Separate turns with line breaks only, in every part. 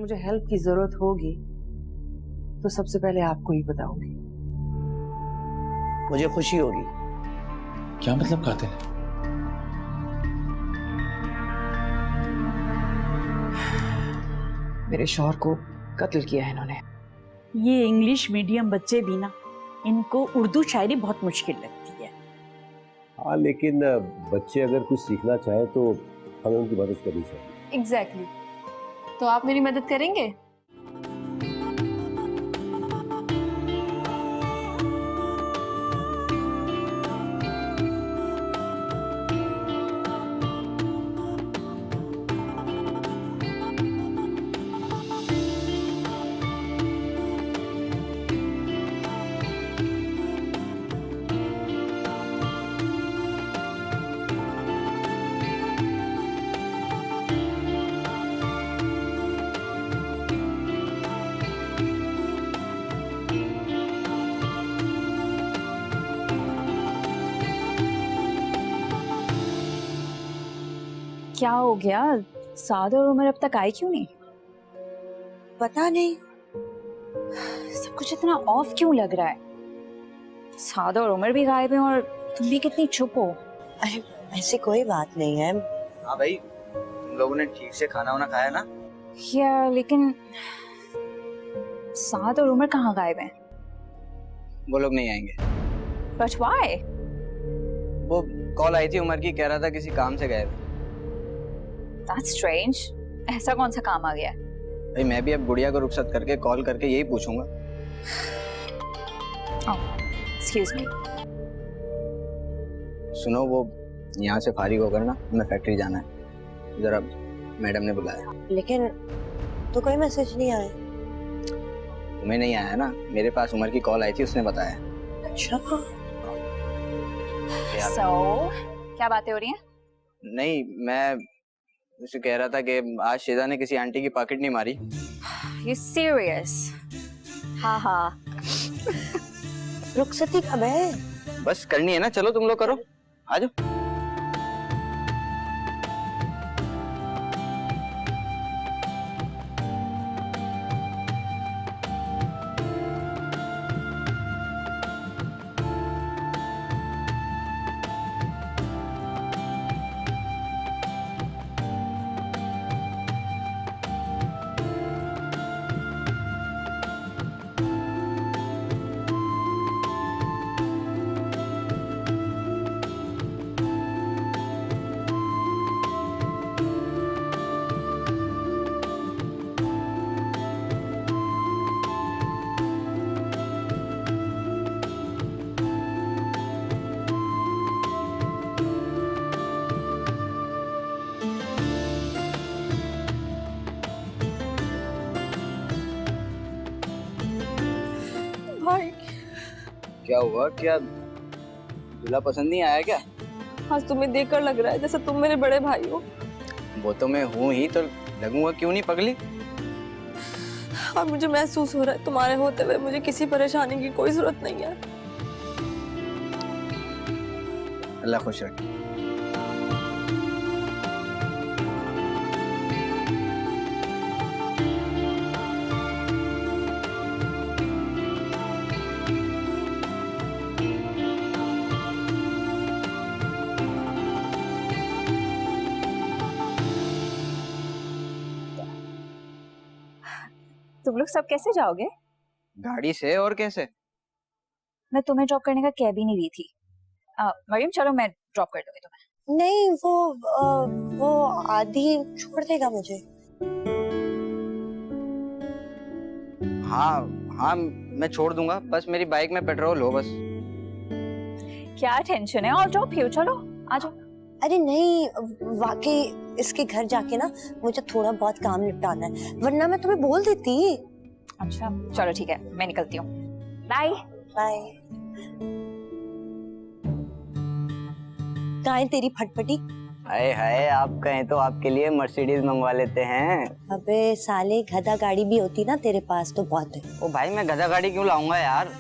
मुझे हेल्प की जरूरत होगी तो सबसे पहले आपको ही बताऊंगी।
मुझे खुशी होगी।
क्या मतलब कातिल?
मेरे शौहर को कत्ल किया है इन्होंने।
ये इंग्लिश मीडियम बच्चे भी ना, इनको उर्दू शायरी बहुत मुश्किल लगती है।
हाँ, लेकिन बच्चे अगर कुछ सीखना चाहे तो हमें उनकी मदद करनी चाहिए।
एग्जैक्टली। तो आप मेरी मदद करेंगे?
क्या हो गया? साद और उमर अब तक आए क्यों नहीं?
पता नहीं,
सब कुछ इतना ऑफ क्यों लग रहा है? साद और उमर भी गायब हैं और तुम भी कितनी चुप हो।
अरे ऐसी कोई बात नहीं है।
हाँ भाई, तुम लोगों ने ठीक से खाना वाना खाया ना?
या लेकिन साद और उमर कहाँ गायब हैं?
वो लोग नहीं आएंगे।
But why?
वो कॉल आई थी उमर की, कह रहा था किसी काम से गए।
That's strange. ऐसा कौन सा काम आ गया?
भाई मैं भी अब गुड़िया को रुखसत करके कॉल करके यही पूछूंगा।
Excuse me.
सुनो, वो यहाँ से फारिग होकर ना हमें फैक्ट्री जाना है, जरा मैडम ने बुलाया।
लेकिन तो कोई मैसेज नहीं आया।
तुम्हें नहीं आया ना? मेरे पास उमर की कॉल आई थी, उसने बताया।
अच्छा,
So, क्या बातें हो रही हैं?
नहीं, मैं उसे कह रहा था कि आज शेजा ने किसी आंटी की पॉकेट नहीं मारी।
You serious? हाँ हाँ।
रुखसती कब है?
बस करनी है ना, चलो तुम लोग करो, आ जाओ।
भाई,
क्या हुआ? क्या दूल्हा पसंद नहीं आया क्या?
आज तुम्हें देखकर लग रहा है जैसे तुम मेरे बड़े भाई हो।
वो तो मैं हूँ ही, तो लगूंगा क्यों नहीं पगली?
और मुझे महसूस हो रहा है तुम्हारे होते हुए मुझे किसी परेशानी की कोई जरूरत नहीं है।
अल्लाह खुश रखे।
तुम लोग सब कैसे जाओगे?
गाड़ी से, और कैसे?
मैं तुम्हें ड्रॉप करने का कह भी नहीं रही थी। मरियम चलो मैं ड्रॉप कर दूंगी तुम्हें।
नहीं, वो आदि छोड़ देगा मुझे।
हाँ हाँ, मैं छोड़ दूंगा, बस मेरी बाइक में पेट्रोल हो बस।
क्या टेंशन है? और ड्रॉप यू, चलो आ जाओ।
अरे नहीं, वाकई इसके घर जाके ना मुझे थोड़ा बहुत काम निपटाना है, वरना मैं तुम्हें बोल देती।
अच्छा चलो ठीक है, मैं निकलती हूँ। Bye
bye. कहाँ है तेरी फटफटी?
हाय हाय, आप कहें तो आपके लिए मर्सिडीज मंगवा लेते हैं।
अबे साले, गधा गाड़ी भी होती ना तेरे पास तो बहुत है।
ओ भाई, मैं गधा गाड़ी क्यों लाऊंगा यार?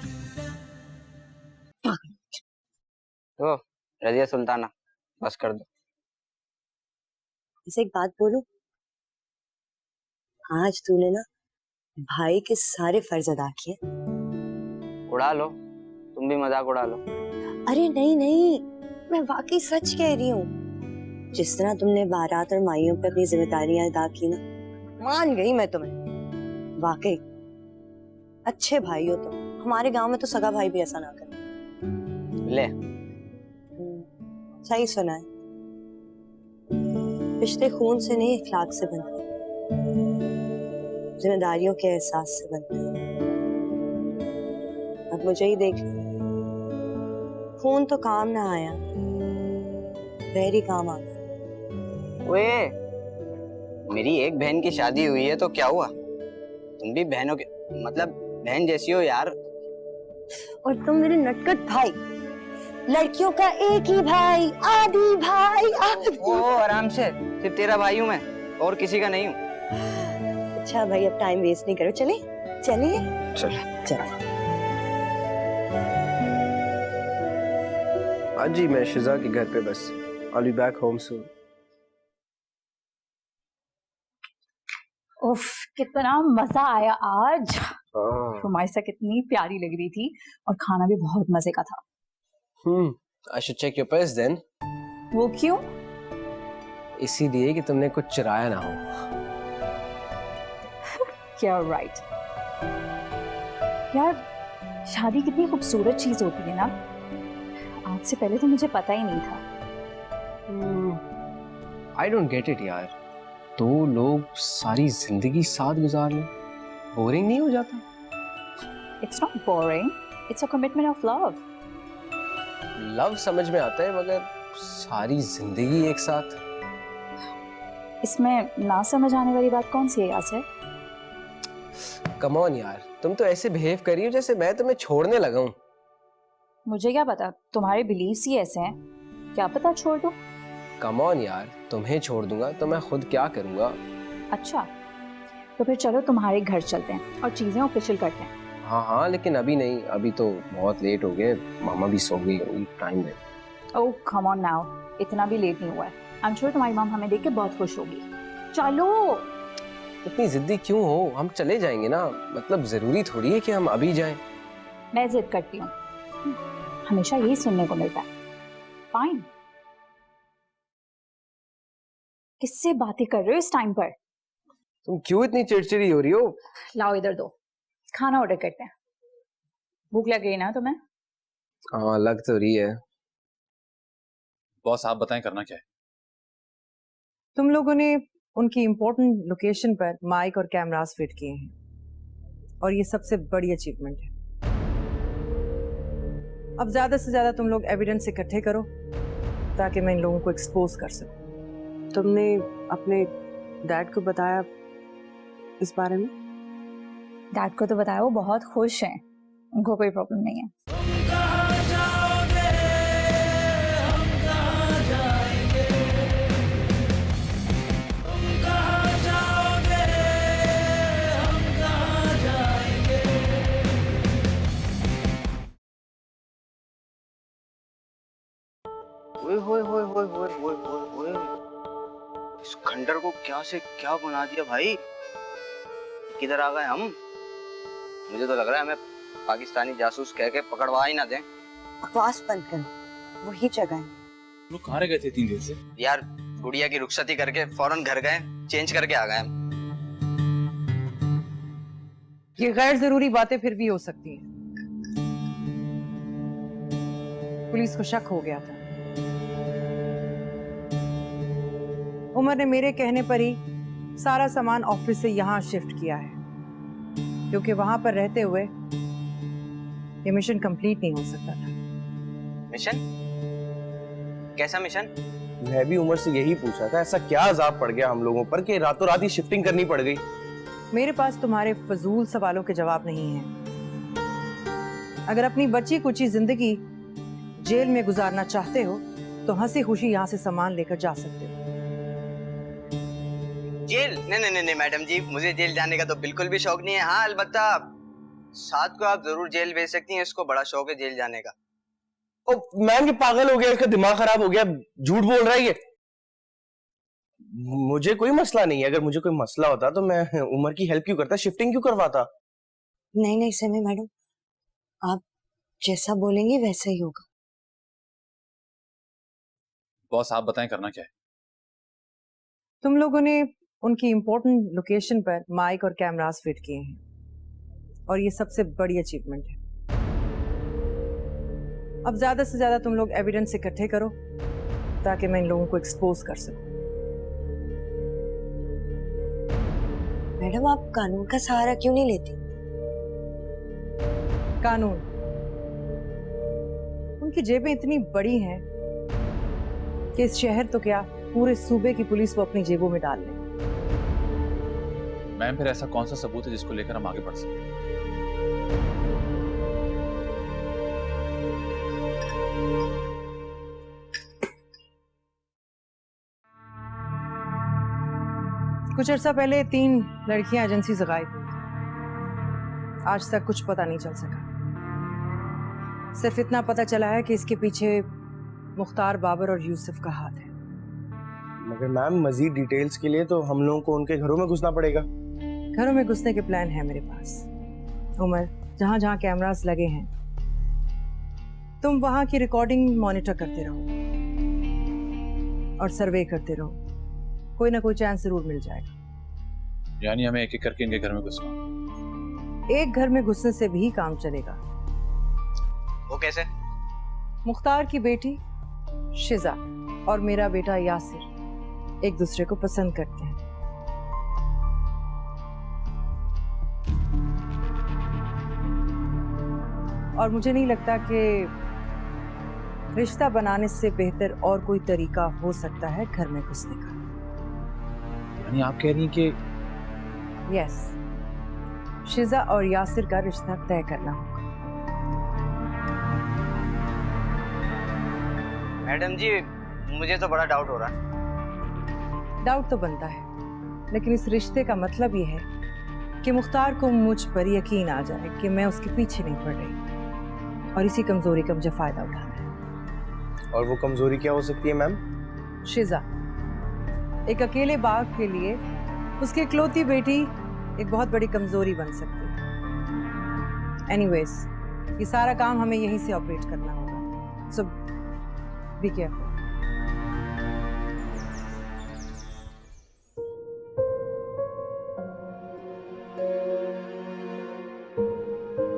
तो रजिया सुल्ताना, बस कर दो।
इसे एक बात बोलूं, आज तूने ना भाई के सारे फर्ज अदा किए।
उड़ा लो, तुम भी मजाक उड़ा लो।
अरे नहीं नहीं, मैं वाकई सच कह रही हूँ। जिस तरह तुमने बारात और माइयों पे अपनी जिम्मेदारियां अदा की ना, मान गई मैं तुम्हें। वाकई अच्छे भाई हो तुम। हमारे गांव में तो सगा भाई भी ऐसा ना करे।
ले,
सही सुना है। रिश्ते खून से नहीं, इखलाक से बनते हैं, जिम्मेदारियों के एहसास से बनते हैं। अब मुझे ही देख, खून तो काम ना आया, वैरी काम आ गया।
ओए, मेरी एक बहन की शादी हुई है तो क्या हुआ? तुम भी बहनों के मतलब बहन जैसी हो यार।
और तुम मेरे नटखट भाई, लड़कियों का एक ही भाई, आदि भाई, आदि।
ओ आराम से, सिर्फ तेरा भाई हूँ मैं, और किसी का नहीं हूँ।
अच्छा भाई, अब टाइम वेस्ट नहीं करो, चले चलिए।
चल
चलो।
हाँ जी, मैं शिजा के घर पे बस। I'll be back home soon.
उफ, कितना मजा आया आज। रुमाइसा कितनी प्यारी लग रही थी और खाना भी बहुत मजे का था।
I should check your purse then.
वो क्यों?
इसीलिए कि तुमने कुछ चुराया ना हो।
You're right. यार, शादी कितनी खूबसूरत चीज होती है ना। आज से पहले तो मुझे पता ही नहीं था।
I don't get it यार। दो लोग सारी जिंदगी साथ गुजार लें, बोरिंग नहीं हो जाता?
It's not boring. It's a commitment of love.
Love समझ में आता है, मगर सारी जिंदगी एक साथ।
इसमें ना समझ आने वाली बात कौन सी है यासर?
कम ऑन यार, तुम तो ऐसे बिहेव कर रही हो जैसे मैं तुम्हें छोड़ने लगा हूँ।
मुझे क्या पता, तुम्हारे बिलीव्स ही ऐसे हैं। क्या पता छोड़ दो।
कम ऑन यार, तुम्हें छोड़ दूंगा तो मैं खुद क्या करूंगा?
अच्छा, तो फिर चलो तुम्हारे घर चलते हैं और चीजें ऑफिशियल करते हैं।
हाँ हाँ, लेकिन अभी नहीं, अभी तो बहुत लेट हो गए, मामा भी सो गई होगी, टाइम है।
ओह कम ऑन नाउ, इतना भी लेट नहीं हुआ है। आई एम श्योर तुम्हारी मॉम हमें देख के बहुत खुश होगी। चलो।
इतनी जिद्दी क्यों हो? हम चले जाएंगे ना, मतलब जरूरी थोड़ी है कि हम अभी जाएं।
मैं जिद करती हूँ, हमेशा यही सुनने को मिलता है। फाइन। किससे बातें कर रहे हो इस टाइम पर?
तुम क्यों इतनी चिड़चिड़ी हो रही हो?
लाओ इधर दो, खाना ऑर्डर करते हैं। भूख लग गई ना तुम्हें?
हाँ, लग तो रही है।
बॉस आप बताएं करना क्या है?
तुम लोगों ने उनकी इम्पोर्टेंट लोकेशन पर माइक और कैमरास फिट किए हैं और ये सबसे बड़ी अचीवमेंट है। अब ज्यादा से ज्यादा तुम लोग एविडेंस इकट्ठे करो ताकि मैं इन लोगों को एक्सपोज कर सकूं। तुमने अपने डैड को बताया इस बारे में?
डैड को तो बताया, वो बहुत खुश हैं, उनको कोई प्रॉब्लम नहीं है।
ओए होए होए होए होए होए होए होए, इस खंडर को क्या से क्या बना दिया भाई। किधर आ गए हम? मुझे तो लग रहा है हमें पाकिस्तानी जासूस कह के पकड़वा ही ना दें।
बकवास बंद करो, वही जगह है।
लोग कहाँ रह गए थे 3 दिन से?
यार गुड़िया की रुखसती करके फौरन घर गए, चेंज करके आ गए हम।
ये गैर जरूरी बातें फिर भी हो सकती हैं। पुलिस को शक हो गया था। उमर ने मेरे कहने पर ही सारा सामान ऑफिस से यहाँ शिफ्ट किया है, क्योंकि वहां पर रहते हुए ये मिशन कंप्लीट नहीं हो सकता था।
मिशन? कैसा मिशन?
मैं भी उमर से यही पूछा था, ऐसा क्या अजाब पड़ गया हम लोगों पर कि रातों रात ही शिफ्टिंग करनी पड़ गई?
मेरे पास तुम्हारे फजूल सवालों के जवाब नहीं है। अगर अपनी बची कुची जिंदगी जेल में गुजारना चाहते हो तो हंसी खुशी यहाँ से सामान लेकर जा सकते हो।
जेल? नहीं नहीं नहीं मैडम जी, मुझे जेल जाने का तो बिल्कुल भी शौक नहीं है। हाँ अलबत्ता साथ को आप जरूर जेल भेज सकती हैं, इसको बड़ा शौक है जेल जाने का।
ओ मैम, ये पागल हो गया, इसका दिमाग खराब हो गया, झूठ बोल रहा है ये। मुझे कोई मसला नहीं है। अगर मुझे कोई मसला होता तो मैं उमर की हेल्प क्यों करता, शिफ्टिंग क्यों करवाता?
नहीं नहीं समी मैडम, आप जैसा बोलेंगे वैसा ही होगा।
बॉस आप बताएं करना क्या है?
तुम लोगों ने उनकी इम्पोर्टेंट लोकेशन पर माइक और कैमरास फिट किए हैं और ये सबसे बड़ी अचीवमेंट है। अब ज्यादा से ज्यादा तुम लोग एविडेंस इकट्ठे करो ताकि मैं इन लोगों को एक्सपोज कर सकूं।
मैडम आप कानून का सहारा क्यों नहीं लेती?
कानून, उनकी जेबें इतनी बड़ी हैं कि इस शहर तो क्या पूरे सूबे की पुलिस वो अपनी जेबों में डाल ले।
मैम फिर ऐसा कौन सा सबूत है जिसको लेकर हम आगे बढ़ सकते हैं?
कुछ अर्सा पहले 3 लड़कियां एजेंसी से गायब हुई। आज तक कुछ पता नहीं चल सका। सिर्फ इतना पता चला है कि इसके पीछे मुख्तार, बाबर और यूसुफ का हाथ है।
मगर मैम मजीद डिटेल्स के लिए तो हम लोगों को उनके घरों में घुसना पड़ेगा।
घरों में घुसने के प्लान है मेरे पास। उमर, जहां जहां कैमरास लगे हैं तुम वहां की रिकॉर्डिंग मॉनिटर करते रहो और सर्वे करते रहो। कोई ना कोई चांस जरूर मिल जाएगा।
यानी हमें एक एक करके इनके घर में घुसना?
एक घर में घुसने से भी काम चलेगा।
वो कैसे?
मुख्तार की बेटी शिजा और मेरा बेटा यासिर एक दूसरे को पसंद करते हैं। और मुझे नहीं लगता कि रिश्ता बनाने से बेहतर और कोई तरीका हो सकता है घर में घुसने का।
यानी आप कह रही हैं कि
यस, शिजा और यासिर का रिश्ता तय करना होगा।
मैडम जी मुझे तो बड़ा डाउट हो रहा है।
डाउट तो बनता है, लेकिन इस रिश्ते का मतलब ये है कि मुख्तार को मुझ पर यकीन आ जाए कि मैं उसके पीछे नहीं पड़ रही और इसी कमजोरी का मुझे फायदा उठाना है।
और वो कमजोरी क्या हो सकती है मैम?
शिजा एक अकेले बाप के लिए उसकी इकलौती बेटी एक बहुत बड़ी कमजोरी बन सकती है। एनीवेज, ये सारा काम हमें यहीं से ऑपरेट करना होगा। So be careful.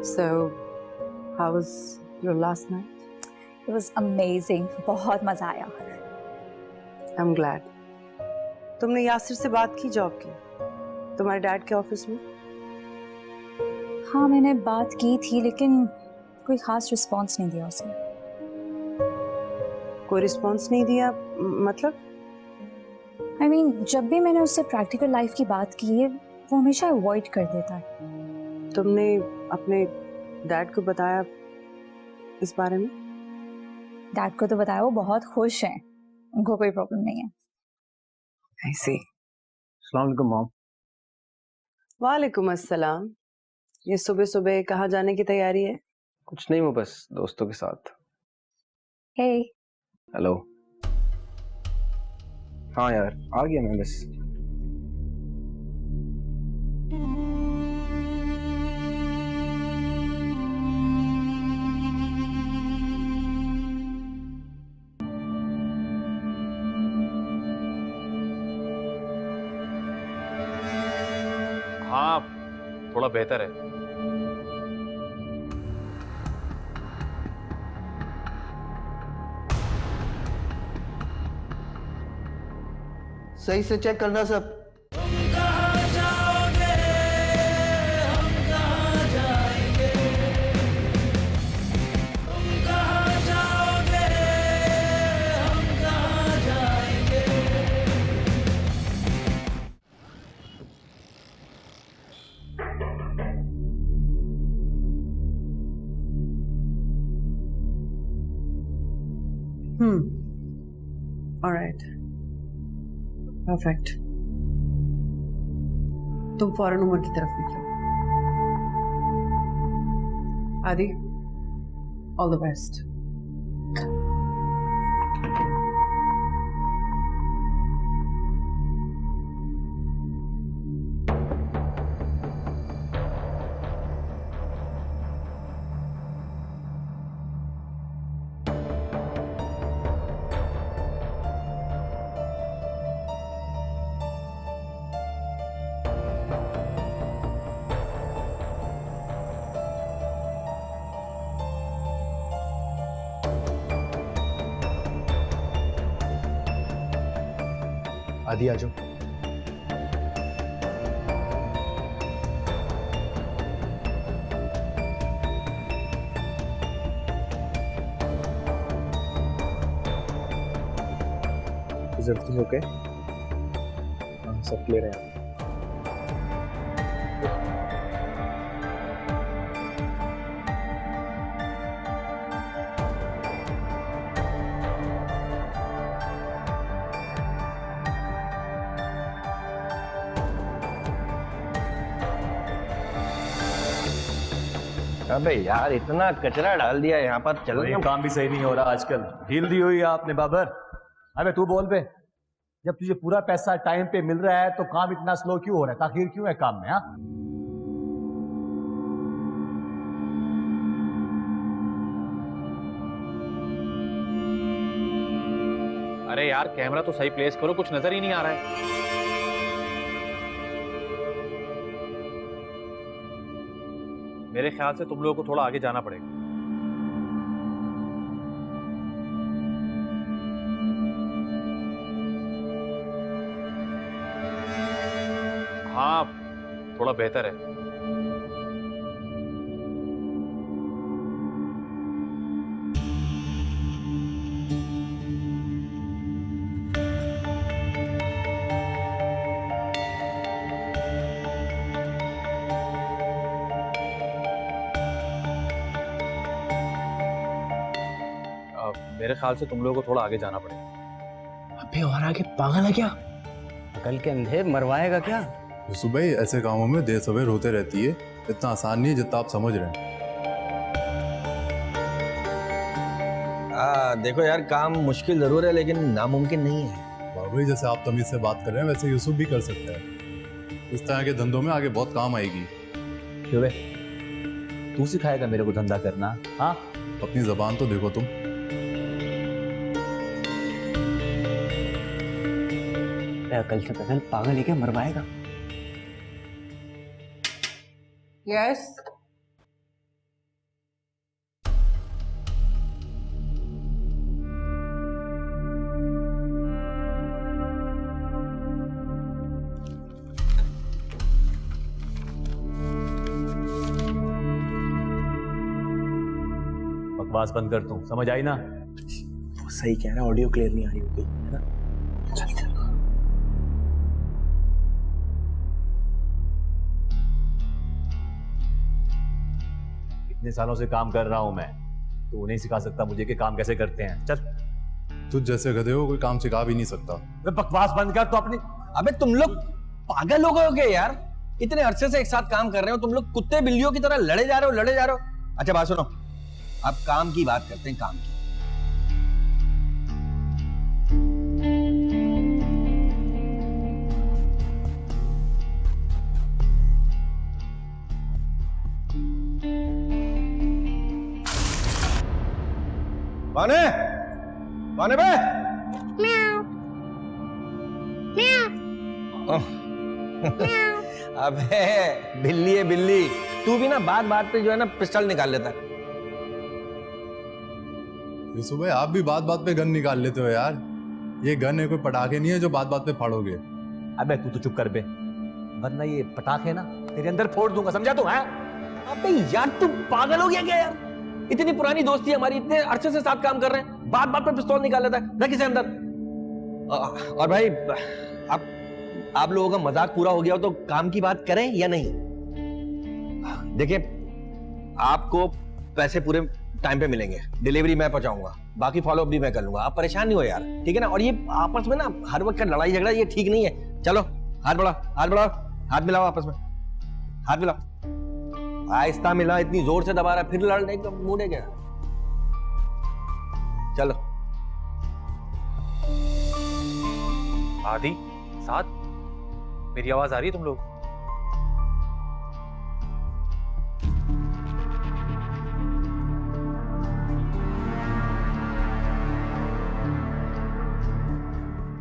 So, how was your last night?
It was amazing. बहुत मजा आया।
I'm glad. तुमने यासिर से बात की जॉब की, तुम्हारे डैड के ऑफिस में?
हाँ मैंने बात की थी लेकिन कोई खास रिस्पॉन्स नहीं दिया उसने।
कोई रिस्पॉन्स नहीं दिया मतलब?
I mean, जब भी मैंने उससे प्रैक्टिकल लाइफ की बात की है वो हमेशा अवॉइड कर देता है।
तुमने अपने डैड को बताया इस बारे में?
डैड को तो बताया, वो बहुत खुश हैं, उनको कोई प्रॉब्लम नहीं है।
I see.
अस्सलाम वालेकुम मॉम।
वालेकुम अस्सलाम। ये सुबह सुबह कहाँ जाने की तैयारी है?
कुछ नहीं, वो बस दोस्तों के साथ।
Hey,
hello. हाँ यार आ गया मैं बस।
हाँ थोड़ा बेहतर है।
सही से चेक करना सब।
All right. Perfect. तुम फौरन उमर की तरफ निकलो। आदि, ऑल द बेस्ट।
आदि आ जाओ। Is everything okay? हाँ, सब क्लियर है।
अबे यार इतना कचरा डाल दिया यहाँ पर। चलो
ये काम भी सही नहीं हो रहा आजकल। ढील दी हुई है आपने बाबर। अबे तू बोल पे, जब तुझे पूरा पैसा टाइम पे मिल रहा है तो काम इतना स्लो क्यों हो रहा है? ताखिर क्यों है काम में? हाँ,
अरे यार कैमरा तो सही प्लेस करो, कुछ नजर ही नहीं आ रहा है। मेरे ख्याल से तुम लोगों को थोड़ा आगे जाना पड़ेगा। हाँ, थोड़ा बेहतर है। मेरे ख्याल से तुम लोगों को थोड़ा आगे जाना पड़ेगा।
अबे और आगे पागल है क्या?
अकल के अंधे मरवाएगा क्या?
यूसुफ भाई ऐसे कामों में देर सवेर होते रहती है, इतना आसान नहीं है जितना आप समझ रहे हैं।
देखो यार, काम मुश्किल जरूर है लेकिन नामुमकिन नहीं है।
बाबू जैसे आप तमीज से बात कर रहे हैं वैसे यूसुफ भी कर सकता है। इस तरह के धंधों में आगे बहुत काम आएगी।
क्यों बे? तू सिखाएगा मेरे को धंधा करना? हाँ,
अपनी जबान तो देखो तुम।
अकल से पैदल पागल है क्या? मरवाएगा।
यस
बकवास बंद कर तू, समझ आई ना?
वो सही कह रहा है, ऑडियो क्लियर नहीं आ रही होगी, है ना? चल चल।
इतने सालों से काम कर रहा हूं मैं, तो नहीं सिखा सकता मुझे कि काम कैसे करते हैं? चल।
तुझ जैसे गधे को कोई काम सिखा भी नहीं सकता।
बकवास बंद कर तो अपनी।
अबे तुम लोग पागल हो गए हो क्या यार? इतने अरसे से एक साथ काम कर रहे हो, तुम लोग कुत्ते बिल्लियों की तरह लड़े जा रहे हो। अच्छा बात सुनो, अब काम की बात करते हैं, काम की। कौन है? कौन है बे? अबे बिल्ली है बिल्ली। तू भी ना बात बात पे जो है ना पिस्टल निकाल लेता है।
यूसुफ भाई आप भी बात बात पे गन निकाल लेते हो यार। ये गन है, कोई पटाखे नहीं है जो बात बात पे फाड़ोगे।
अबे तू तो चुप कर बे, वरना ये पटाखे ना तेरे अंदर फोड़ दूंगा, समझा तू? है? अबे यार तू पागल हो गया क्या यार? इतनी पुरानी दोस्ती हमारी, इतने अरसे से साथ काम कर रहे हैं, बात बात पे पिस्तौल निकाल लेता है ना किसी अंदर। और भाई आप लोगों का मजाक पूरा हो गया हो तो काम की बात करें या नहीं? देखिए, आपको पैसे पूरे टाइम पे मिलेंगे, डिलीवरी मैं पहुंचाऊंगा, बाकी फॉलो अप भी मैं कर लूंगा। आप परेशान नहीं हो यार, ठीक है ना? और ये आपस में ना हर वक्त का लड़ाई झगड़ा ये ठीक नहीं है। चलो हाथ बढ़ाओ, हाथ बढ़ाओ, हाथ मिलाओ आपस में, हाथ मिलाओ। आहिस्ता मिला, इतनी जोर से दबा रहा है, फिर लड़ने का मूड है क्या? चलो।
आदि साथ मेरी आवाज आ रही है तुम लोग?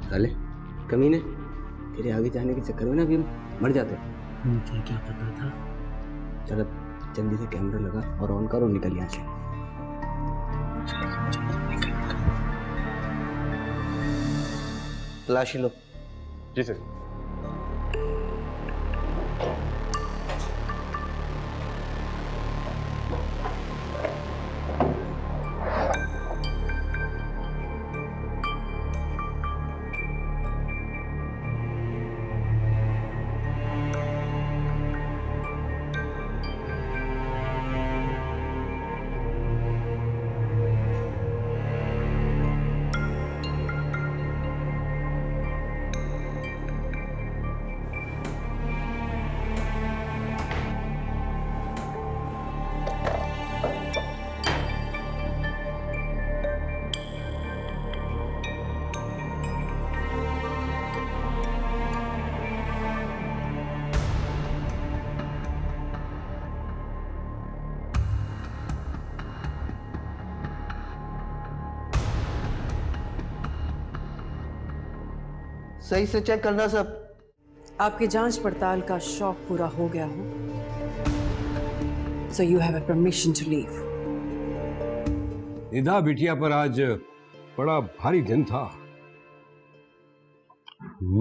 साले कमीने, तेरे आगे जाने के चक्कर में ना अभी हम मर जाते। मुझे क्या पता था। चल अब जल्दी से कैमरा लगा और ऑन करो, निकल यहाँ से। तलाशी लो,
जी सर।
सही से चेक करना सब।
आपकी जांच पड़ताल का शौक पूरा हो गया हो, so you have a permission to leave.
Nida बिटिया पर आज बड़ा भारी दिन था,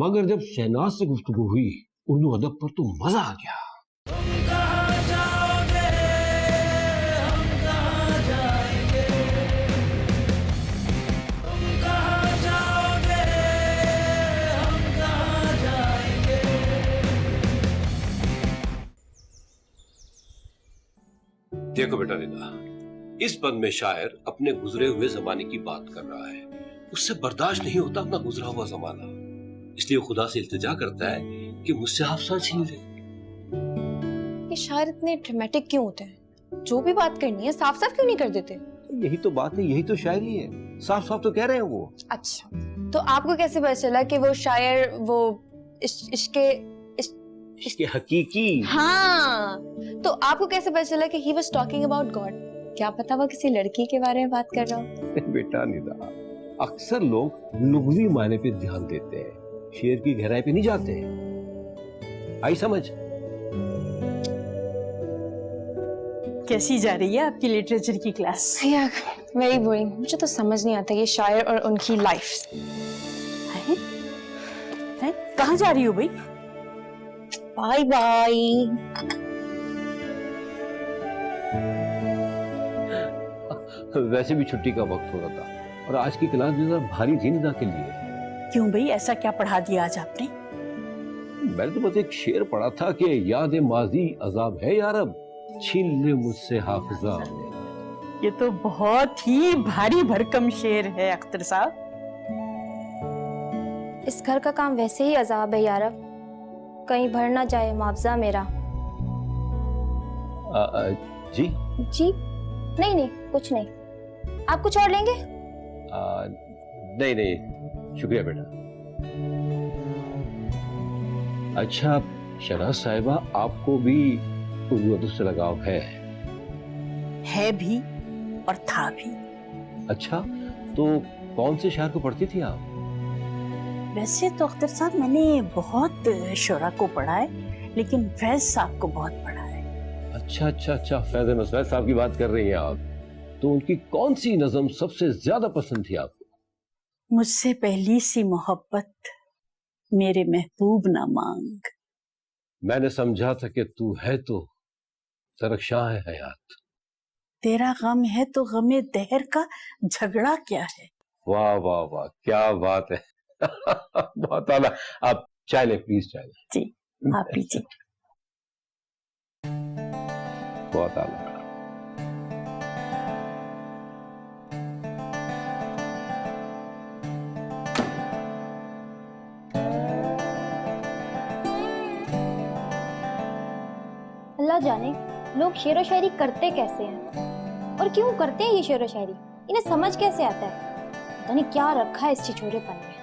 मगर जब शहनाज से गुफ्तगू हुई उर्दू अदब पर तो मजा आ गया। देखो बेटा निदा, इस पद में शायर अपने गुजरे हुए जमाने की बात कर रहा है, उससे बर्दाश्त नहीं होता अपना गुजरा हुआ जमाना, इसलिए खुदा से इल्तिजा करता है कि मुझसे हाफसा छीन ले।
ये शायर इतने ड्रामेटिक क्यों होते हैं? जो भी बात करनी है साफ साफ क्यों नहीं कर देते?
यही तो बात है, यही तो शायरी है, साफ साफ तो कह रहे हैं वो।
अच्छा, तो आपको कैसे पता चला कि वो शायर वो
इसके हकीकी?
हाँ, तो आपको कैसे पता चला कि he was talking about God? क्या पता वो किसी लड़की के बारे में बात कर रहा हो?
बेटा निदा, अक्सर लोग लुग़वी मायने पे ध्यान देते हैं, शेर की गहराई पे नहीं जाते। आई समझ?
कैसी जा रही है आपकी लिटरेचर की क्लास?
Very boring. मुझे तो समझ नहीं आता ये शायर और उनकी लाइफ।
कहाँ जा रही हो भाई?
Bye bye.
वैसे भी छुट्टी का वक्त हो रहा था और आज की क्लास भी जरा भारी थी निदा के लिए।
क्यों भाई, ऐसा क्या पढ़ा दिया आज आपने?
मैंने तो बस एक शेर पढ़ा था कि याद माजी अजाब है यारब, छीन ले मुझसे हाफिजा।
ये तो बहुत ही भारी भरकम शेर है अख्तर साहब।
इस घर का काम वैसे ही अजाब है यारब, कहीं भर ना जाए मुआवजा मेरा।
जी
जी नहीं नहीं कुछ नहीं, आप कुछ और लेंगे?
नहीं नहीं शुक्रिया बेटा। अच्छा शहनाज साहिबा, आपको भी उर्दू अदब से लगाव है
भी और था भी।
अच्छा, तो कौन से शायर को पढ़ती थी आप?
वैसे तो अख्तर साहब मैंने बहुत शोरा को पढ़ा है, लेकिन फैज साहब को बहुत पढ़ा है।
अच्छा अच्छा अच्छा, फैज अहमद साहब की बात कर रही हैं आप। तो उनकी कौन सी नज़म सबसे ज्यादा पसंद थी आपको?
मुझसे पहली सी मोहब्बत मेरे महबूब ना मांग।
मैंने समझा था कि तू है तो सरकशां है हयात।
तेरा गम है तो गमे दहर का झगड़ा क्या है।
वाह वाह वाह, क्या बात है। बहुत आला। आप चाय ले प्लीज, चाय ले।
जी आप पीजिए।
बहुत आला।
अल्लाह जाने लोग शेर व शायरी करते कैसे हैं और क्यों करते हैं ये शेर व शायरी, इन्हें समझ कैसे आता है? पता नहीं क्या रखा है इस छिछोरेपन में।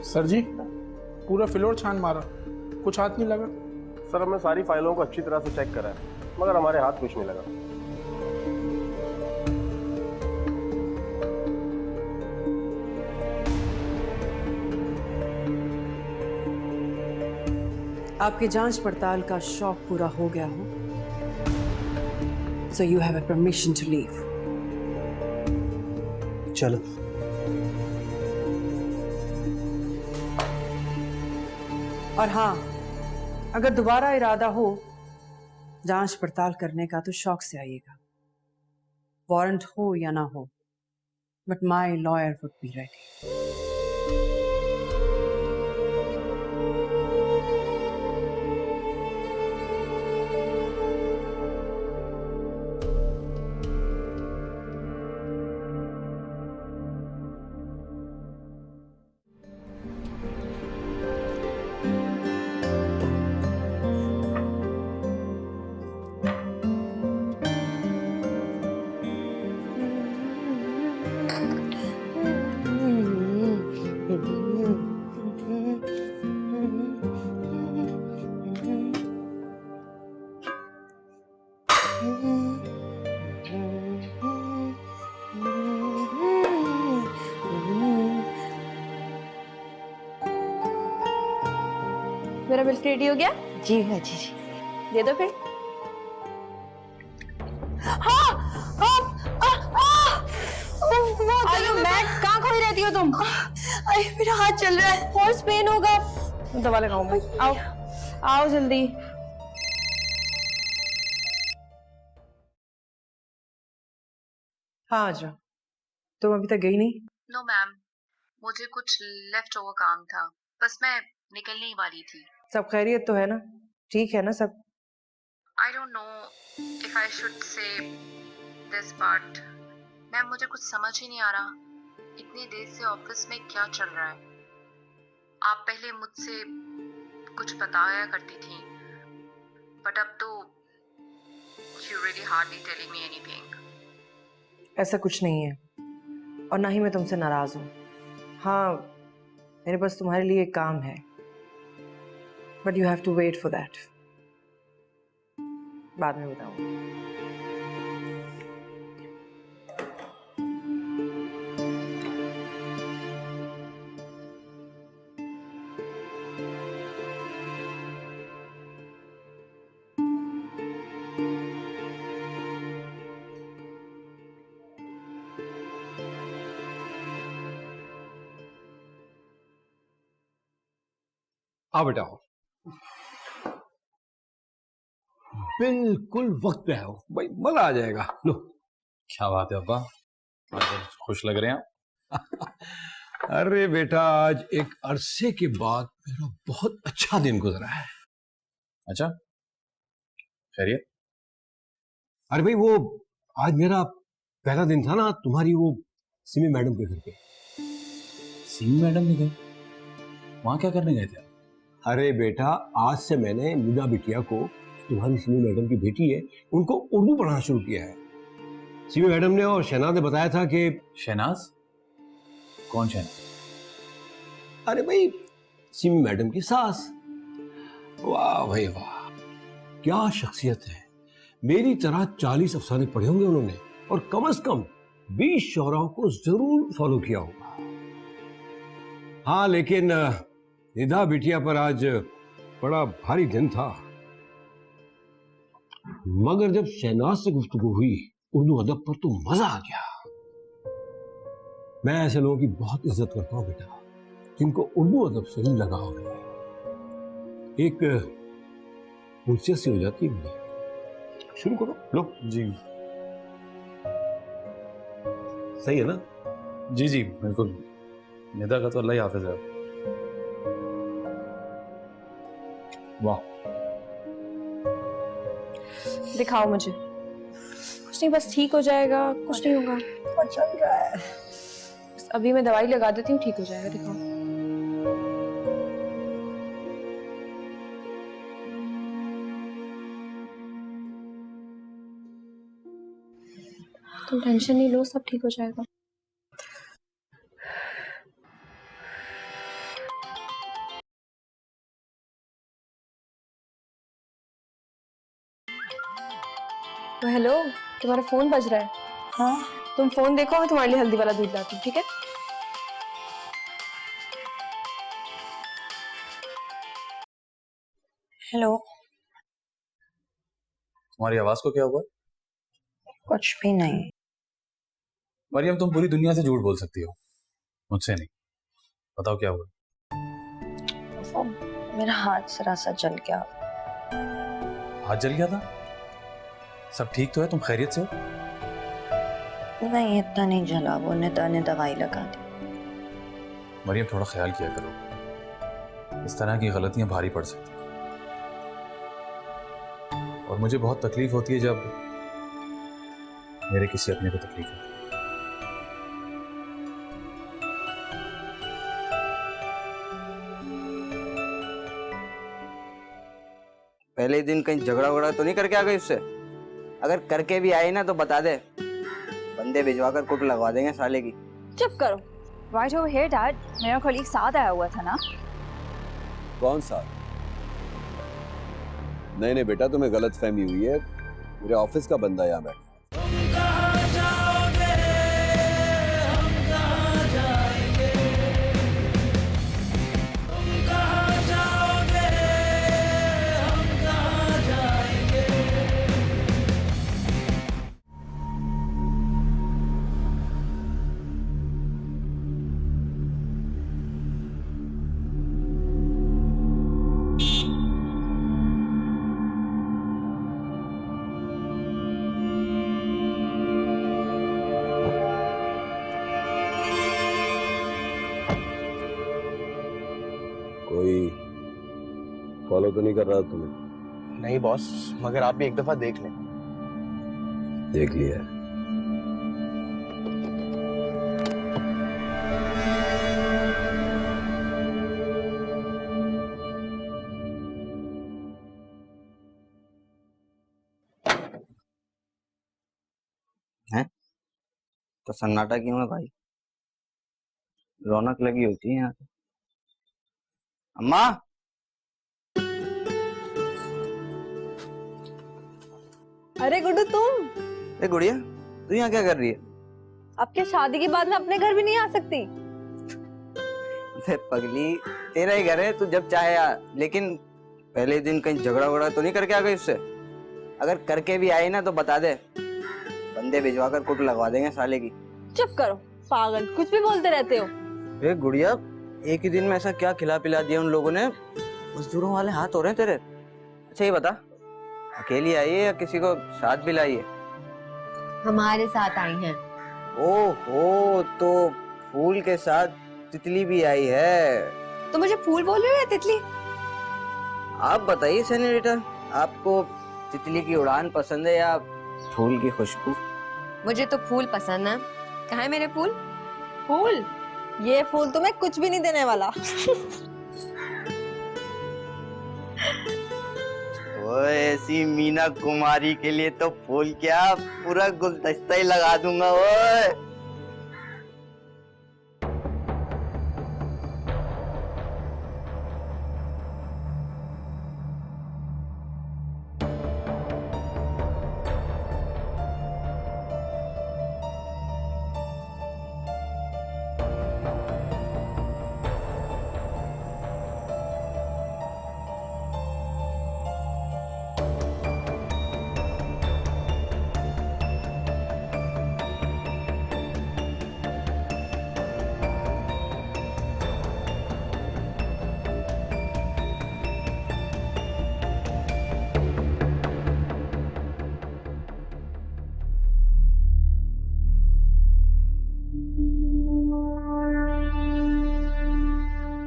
सर जी, पूरा फ्लोर छान मारा, कुछ हाथ नहीं लगा।
सर हमने सारी फाइलों को अच्छी तरह से चेक करा है, मगर हमारे हाथ कुछ नहीं लगा।
आपकी जांच पड़ताल का शौक पूरा हो गया हो, so you have a permission to leave.
चलो।
और हाँ, अगर दोबारा इरादा हो जांच पड़ताल करने का तो शौक से आइएगा, वारंट हो या ना हो, but my lawyer would be ready.
मेरा मिल्क रेडी हो गया?
जी हाँ जी जी।
दे दो फिर। हाँ, कहाँ खोई रहती हो तुम?
अरे मेरा हाथ चल रहा है,
हॉर्स पेन होगा। दवा लगाऊं मैं? आओ आओ जल्दी।
हाँ आजा, तुम अभी तक गई नहीं?
नो मैम, मुझे कुछ लेफ्ट ओवर काम था, बस मैं निकलने ही वाली थी।
सब खैरियत तो है ना? ठीक है ना सब?
I don't know if I should say this but ma'am, मुझे कुछ समझ ही नहीं आ रहा इतनी देर से ऑफिस में क्या चल रहा है। आप पहले मुझसे कुछ बताया करती थी, बट अब तो you really hardly telling me anything.
ऐसा कुछ नहीं है, और ना ही मैं तुमसे नाराज हूँ। हाँ, मेरे पास तुम्हारे लिए एक काम है, but you have to wait for that. बाद में बताऊँ।
आओ बेटा आओ। बिल्कुल वक्त पे आओ भाई, मजा आ जाएगा। लो।
क्या बात है अब्बा, आज खुश लग रहे हैं आप।
अरे बेटा, आज एक अरसे के बाद मेरा बहुत अच्छा दिन गुजरा है।
अच्छा, खैरियत?
अरे भाई, वो आज मेरा पहला दिन था ना तुम्हारी वो सिमी मैडम के घर पे।
सिमी मैडम के घर? वहां क्या करने गए थे?
अरे बेटा, आज से मैंने निदा बिटिया को, तुम्हारी सिमी मैडम की बेटी है, उनको उर्दू पढ़ाना शुरू किया है। सिमी मैडम ने और शहनाज ने बताया था कि।
शहनाज? कौन शहनाज?
अरे भाई, सिमी मैडम की सास। वाह भाई वाह, क्या शख्सियत है। मेरी तरह 40 अफसाने पढ़े होंगे उन्होंने, और कम से कम 20 शौराओं को जरूर फॉलो किया होगा। हाँ, लेकिन निदा बिटिया पर आज बड़ा भारी दिन था। मगर जब शहनाज से गुफ्तगू हुई उर्दू अदब पर, तो मजा आ गया। मैं ऐसे लोगों की बहुत इज्जत करता हूँ बेटा, जिनको उर्दू अदब से ही लगाव है। एक उनसे सी हो जाती है मुझे। शुरू करो। लो
जी।
सही है ना?
जी जी बिल्कुल। निदा का तो अल्लाह ही हाफिज है। वाह।
दिखाओ मुझे। कुछ नहीं, बस ठीक हो जाएगा, कुछ नहीं होगा।
चल रहा है।
बस अभी मैं दवाई लगा देती हूँ, ठीक हो जाएगा। दिखाओ। तुम टेंशन नहीं लो, सब ठीक हो जाएगा। तो हेलो, तुम्हारा फोन बज रहा है।
हाँ,
तुम फोन देखो, मैं तुम्हारे लिए हल्दी वाला दूध लाती हूँ, ठीक है?
हेलो।
तुम्हारी आवाज को क्या हुआ?
कुछ भी नहीं।
मरियम, तुम पूरी दुनिया से झूठ बोल सकती हो, मुझसे नहीं। बताओ क्या हुआ?
वो मेरा हाथ जरा सा जल गया।
हाथ जल गया था? सब ठीक तो है? तुम खैरियत से हो?
नहीं, इतना नहीं जला, वो निदा ने दवाई लगा दी।
मरियम, थोड़ा ख्याल किया करो, इस तरह की गलतियां भारी पड़ सकती हैं। और मुझे बहुत तकलीफ होती है जब मेरे किसी अपने को तकलीफ होती है।
पहले ही दिन कहीं झगड़ा वगड़ा तो नहीं करके आ गई उससे? अगर करके भी आई ना तो बता दे, बंदे भिजवा कर कुट लगवा देंगे साले की।
चुप करो। राइट ओवर हियर डैड, मेरा कलीग साथ आया हुआ था ना।
कौन सा? नहीं नहीं बेटा, तुम्हें गलत फहमी हुई है, मेरे ऑफिस का बंदा यहाँ बैठा। कोई फॉलो तो नहीं कर रहा तुम्हें?
नहीं बॉस, मगर आप भी एक दफा देख लें।
देख लिया।
हैं? तो सन्नाटा क्यों है भाई? रौनक लगी होती है यहाँ पे। अम्मा,
अरे गुड्डू, तुम?
ए गुड़िया, तू यहाँ क्या कर रही है?
अब क्या शादी के बाद मैं अपने घर भी नहीं आ सकती?
पगली, तेरा ही घर है, तू जब चाहे आ। लेकिन पहले दिन कहीं झगड़ा वगड़ा तो नहीं करके आ गई उससे? अगर करके भी आई ना तो बता दे, बंदे भिजवा कर कुट लगवा देंगे साले की।
चुप करो पागल, कुछ भी बोलते रहते हो।
ए गुड़िया, एक ही दिन में ऐसा क्या खिला पिला दिया उन लोगों ने? मजदूरों वाले हाथ हो रहे हैं तेरे। अच्छा ये बता, अकेली आई है या किसी को साथ भी लाई है?
हमारे साथ आई हैं।
ओहो, तो फूल के साथ तितली भी आई है।
तो मुझे फूल बोल रहे हो या तितली?
आप बताइए सेनोरिटा, आपको तितली की उड़ान पसंद है या फूल की खुशबू?
मुझे तो फूल पसंद है। कहाँ है मेरे फूल?
फूल? ये फूल तुम्हें कुछ भी नहीं देने वाला।
ओए, ऐसी मीना कुमारी के लिए तो फूल क्या, पूरा गुलदस्ता ही लगा दूंगा। ओए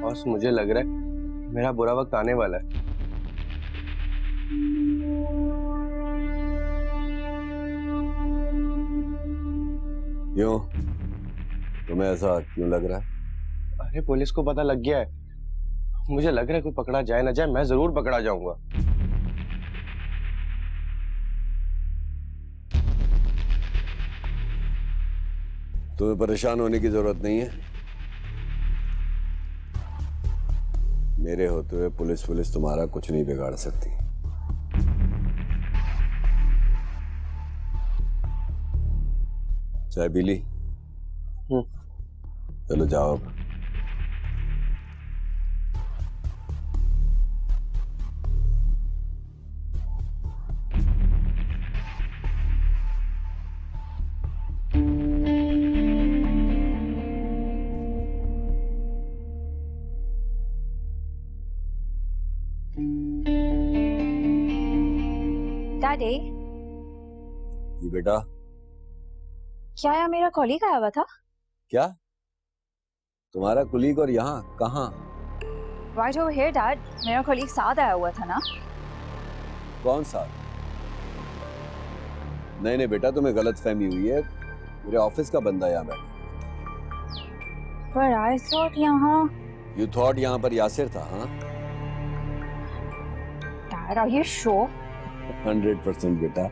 बॉस, मुझे लग रहा है मेरा बुरा वक्त आने वाला है।
क्यों? तुम्हें ऐसा क्यों लग रहा है?
अरे पुलिस को पता लग गया है। मुझे लग रहा है कोई पकड़ा जाए ना जाए, मैं जरूर पकड़ा जाऊंगा।
तुम्हें परेशान होने की जरूरत नहीं है। मेरे होते हुए पुलिस तुम्हारा कुछ नहीं बिगाड़ सकती। चाय पी ली? चलो जाओ अब।
डैडी,
ये बेटा
क्या यार मेरा कॉलीग आया हुआ था?
क्या तुम्हारा कुलीग और यहाँ कहाँ?
राइट ओवर हियर डैड, मेरा कॉलीग साथ आया हुआ था ना?
कौन सा? नहीं नहीं बेटा, तुम्हें गलत फहमी हुई है, मेरे ऑफिस का बंदा यहाँ बैठा।
पर आई थॉट यहाँ।
यू थॉट यहाँ पर यासिर था? हाँ
डैड, आर यू श्योर?
100% बेटा,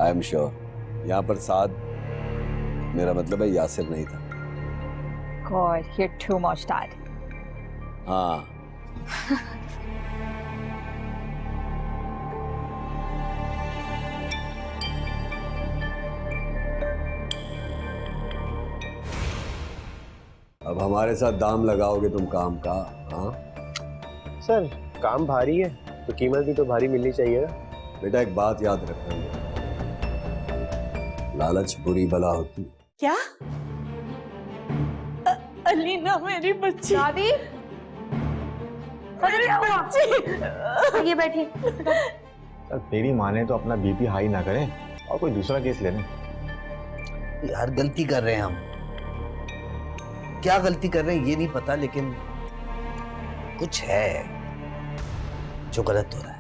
आई एम श्योर। यहाँ पर साथ मेरा मतलब है यासिर नहीं था।
God, you're too much, Dad.
हाँ अब हमारे साथ दाम लगाओगे तुम काम का? हाँ सर, काम भारी है तो कीमत भी तो भारी मिलनी चाहिए ना। बेटा एक बात याद रखना, लालच बुरी बला होती है।
क्या? अलीना मेरी बच्ची।
दादी,
बच्ची।
ये बैठिए।
तेरी माँ ने तो अपना बीपी हाई ना करें और कोई दूसरा केस ले लें।
यार गलती कर रहे हैं हम, क्या गलती कर रहे हैं ये नहीं पता, लेकिन कुछ है जो गलत हो रहा है।